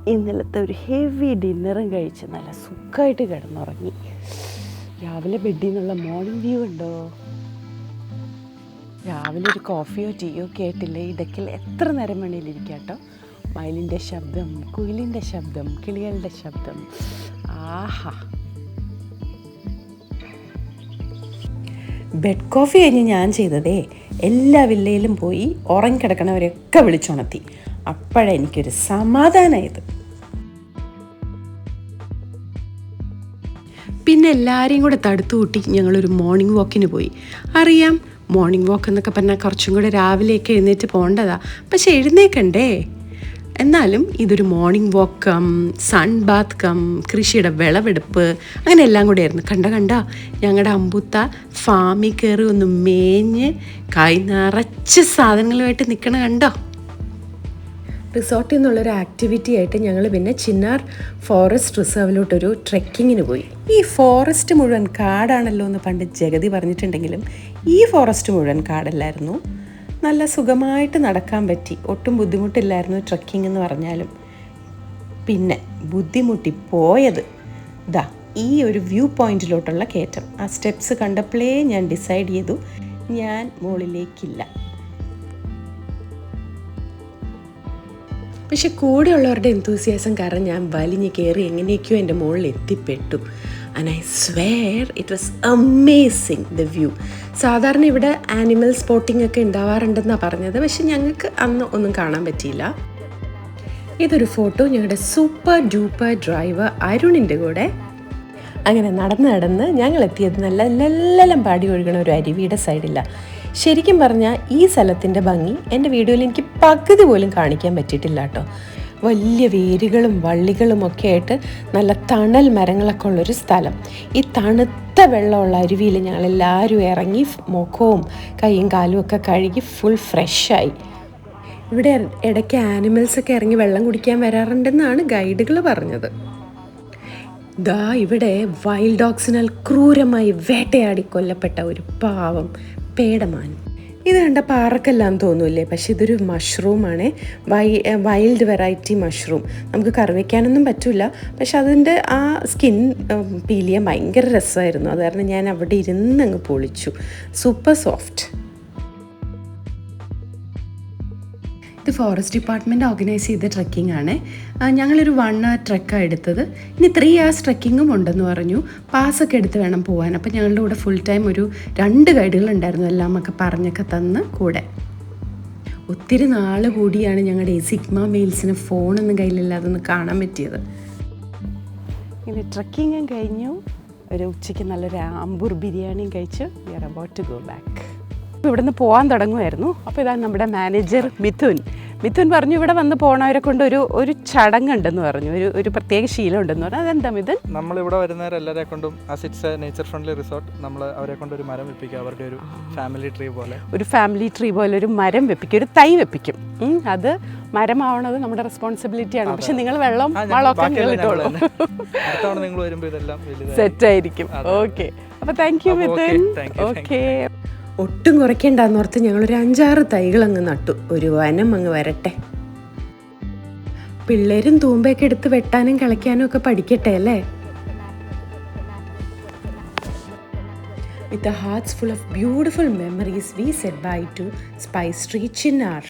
ഇന്നലത്തെ ഒരു ഹെവി ഡിന്നറും കഴിച്ച് നല്ല സുഖമായിട്ട് കിടന്നുറങ്ങി. രാവിലെ ബെഡിൽ നിന്നുള്ള മോർണിംഗ് വ്യൂ ഉണ്ടോ? രാവിലെ ഒരു കോഫിയോ ടീയോ കേട്ടില്ലേ, ഇടയ്ക്കിൽ എത്ര നേരം വേണേലിരിക്കാം കേട്ടോ. മയിലിൻ്റെ ശബ്ദം, കുയിലിൻ്റെ ശബ്ദം, കിളികളുടെ ശബ്ദം, ആഹാ. ബെഡ് കോഫി കഴിഞ്ഞ് ഞാൻ ചെയ്തതേ, എല്ലാ വില്ലയിലും പോയി ഉറങ്ങിക്കിടക്കണവരെയൊക്കെ വിളിച്ചുണർത്തി. അപ്പോഴെനിക്കൊരു സമാധാനമായത്. പിന്നെ എല്ലാവരെയും കൂടെ തടുത്തു കൂട്ടി ഞങ്ങളൊരു മോർണിംഗ് വാക്കിന് പോയി. അറിയാം, മോർണിംഗ് വാക്ക് എന്നൊക്കെ പറഞ്ഞാൽ കുറച്ചും കൂടെ രാവിലെയൊക്കെ എഴുന്നേറ്റ് പോകേണ്ടതാ, പക്ഷെ എഴുന്നേക്കണ്ടേ. എന്നാലും ഇതൊരു morning walk cum sun bath cum കൃഷിയുടെ വിളവെടുപ്പ് അങ്ങനെ എല്ലാം കൂടെ ആയിരുന്നു. കണ്ട ഞങ്ങളുടെ അമ്പുത്ത ഫാമിൽ കയറി ഒന്ന് മേഞ്ഞ് കൈ നിറച്ച് സാധനങ്ങളുമായിട്ട് നിൽക്കണ കണ്ടോ. റിസോർട്ടിൽ നിന്നുള്ളൊരു ആക്ടിവിറ്റി ആയിട്ട് ഞങ്ങൾ പിന്നെ ചിന്നാർ ഫോറസ്റ്റ് റിസർവിലോട്ടൊരു ട്രെക്കിങ്ങിന് പോയി. ഈ ഫോറസ്റ്റ് മുഴുവൻ കാടാണല്ലോ എന്ന് പണ്ട് ജഗതി പറഞ്ഞിട്ടുണ്ടെങ്കിലും ഈ ഫോറസ്റ്റ് മുഴുവൻ കാടല്ലായിരുന്നു. നല്ല സുഖമായിട്ട് നടക്കാൻ പറ്റി, ഒട്ടും ബുദ്ധിമുട്ടില്ലായിരുന്നു ട്രെക്കിംഗ് എന്ന് പറഞ്ഞാലും. പിന്നെ ബുദ്ധിമുട്ടി പോയത് ദാ ഈ ഒരു വ്യൂ പോയിന്റിലോട്ടുള്ള കയറ്റം. ആ സ്റ്റെപ്സ് കണ്ടപ്പോഴേ ഞാൻ ഡിസൈഡ് ചെയ്തു ഞാൻ മുകളിലേക്കില്ല. പക്ഷെ കൂടെയുള്ളവരുടെ എന്തൂസിയാസം കാരണം ഞാൻ വലിഞ്ഞ് കയറി എങ്ങനെയൊക്കെയോ എൻ്റെ മുകളിൽ എത്തിപ്പെട്ടു. And I swear it was amazing the view. സാധാരണ ഇവിടെ ആനിമൽ സ്പോട്ടിംഗ് ഒക്കെ ഉണ്ടാവാറുണ്ടെന്നാണ് പറഞ്ഞത്, പക്ഷെ ഞങ്ങൾക്ക് അന്ന് ഒന്നും കാണാൻ പറ്റിയില്ല. ഇതൊരു ഫോട്ടോ ഞങ്ങളുടെ സൂപ്പർ ഡൂപ്പർ ഡ്രൈവർ അരുണിൻ്റെ കൂടെ. അങ്ങനെ നടന്ന് ഞങ്ങൾ എത്തിയത് നല്ല ലെല്ലം പാടി ഒഴുകണ ഒരു അരുവിയുടെ സൈഡില്ല. ശരിക്കും പറഞ്ഞാൽ ഈ സ്ഥലത്തിൻ്റെ ഭംഗി എൻ്റെ വീഡിയോയിൽ എനിക്ക് പകുതി പോലും കാണിക്കാൻ പറ്റിയിട്ടില്ല കേട്ടോ. വലിയ വേരുകളും വള്ളികളും ഒക്കെ ആയിട്ട് നല്ല തണൽ മരങ്ങളൊക്കെ ഉള്ളൊരു സ്ഥലം. ഈ തണുത്ത വെള്ളമുള്ള അരുവിയിൽ ഞങ്ങളെല്ലാവരും ഇറങ്ങി മുഖവും കൈയും കാലും ഒക്കെ കഴുകി ഫുൾ ഫ്രഷായി. ഇവിടെ ഇടയ്ക്ക് ആനിമൽസൊക്കെ ഇറങ്ങി വെള്ളം കുടിക്കാൻ വരാറുണ്ടെന്നാണ് ഗൈഡുകൾ പറഞ്ഞത്. ദാ ഇവിടെ വൈൽഡ് ഡോഗ്സിനാൽ ക്രൂരമായി വേട്ടയാടി കൊല്ലപ്പെട്ട ഒരു പാവം പേടമാൻ. ഇത് കണ്ട പാറക്കെല്ലാം തോന്നൂല്ലേ, പക്ഷെ ഇതൊരു മഷ്റൂമാണ്, വൈൽഡ് വെറൈറ്റി മഷ്റൂം. നമുക്ക് കറി വയ്ക്കാനൊന്നും പറ്റില്ല, പക്ഷെ അതിൻ്റെ ആ സ്കിൻ പീൽ ചെയ്യാൻ ഭയങ്കര രസമായിരുന്നു. അത് കാരണം ഞാൻ അവിടെ ഇരുന്ന് അങ്ങ് പൊളിച്ചു. Super soft. ഇത് ഫോറസ്റ്റ് ഡിപ്പാർട്ട്മെൻറ്റ് ഓർഗനൈസ് ചെയ്ത ട്രെക്കിംഗ് ആണ്. ഞങ്ങളൊരു 1 hour ട്രെക്കാണ് എടുത്തത്. ഇനി 3 hours ട്രെക്കിങ്ങും ഉണ്ടെന്ന് പറഞ്ഞു. പാസ്സൊക്കെ എടുത്ത് വേണം പോകാൻ. അപ്പം ഞങ്ങളുടെ കൂടെ ഫുൾ ടൈം ഒരു 2 ഗൈഡുകളുണ്ടായിരുന്നു, എല്ലാമൊക്കെ പറഞ്ഞൊക്കെ തന്ന് കൂടെ. ഒത്തിരി നാൾ കൂടിയാണ് ഞങ്ങളുടെ ഈ സിഗ്മ മെയിൽസിന് ഫോണൊന്നും കയ്യിലില്ലാതെ ഒന്ന് കാണാൻ പറ്റിയത്. ഇനി ട്രെക്കിങ്ങും കഴിഞ്ഞു, ഒരു ഉച്ചയ്ക്ക് നല്ലൊരു ആമ്പൂർ ബിരിയാണിയും കഴിച്ച് we are about to go back. ഇവിടെ നിന്ന് പോകാൻ തുടങ്ങുമായിരുന്നു. അപ്പോൾ ഇതാണ് നമ്മുടെ മാനേജർ മിഥുൻ പറഞ്ഞു ഇവിടെ വന്ന് പോണവരെ കൊണ്ട് ഒരു ചടങ്ങുണ്ടെന്ന് പറഞ്ഞു, ഒരു പ്രത്യേക ശീലം ഉണ്ടെന്ന് പറഞ്ഞു. അതെന്താ മിഥുൻ? നമ്മളിവിടെ വരുന്നവരെല്ലാവരെ കൊണ്ടും ആസ് നേച്ചർ ഫ്രണ്ട്ലി റിസോർട്ട്, നമ്മൾ അവരെ കൊണ്ട് ഒരു മരം വെപ്പിക്കുക. അവരുടെ ഒരു ഫാമിലി ട്രീ പോലെ ഒരു മരം വെപ്പിക്കും, ഒരു തൈ വെപ്പിക്കും. അത് മരമാവണത് നമ്മുടെ റെസ്പോൺസിബിലിറ്റിയാണ്. പക്ഷെ നിങ്ങൾ വെള്ളം വളമൊക്കെ ഇട്ടോളൂ, നിങ്ങൾ വരുമ്പോൾ ഇതെല്ലാം സെറ്റായിരിക്കും. ഓക്കെ, അപ്പോൾ താങ്ക് യു മിഥുൻ. ഓക്കെ, ഒട്ടും കുറയ്ക്കേണ്ടെന്നോർത്ത് ഞങ്ങളൊരു 5-6 തൈകൾ അങ്ങ് നട്ടു. ഒരു വനം അങ്ങ് വരട്ടെ. പിള്ളേരും തൂമ്പയൊക്കെ എടുത്ത് വെട്ടാനും കിളയ്ക്കാനും ഒക്കെ പഠിക്കട്ടെ അല്ലേ. With the hearts full of beautiful memories, we said bye to Spice Tree Chinnar.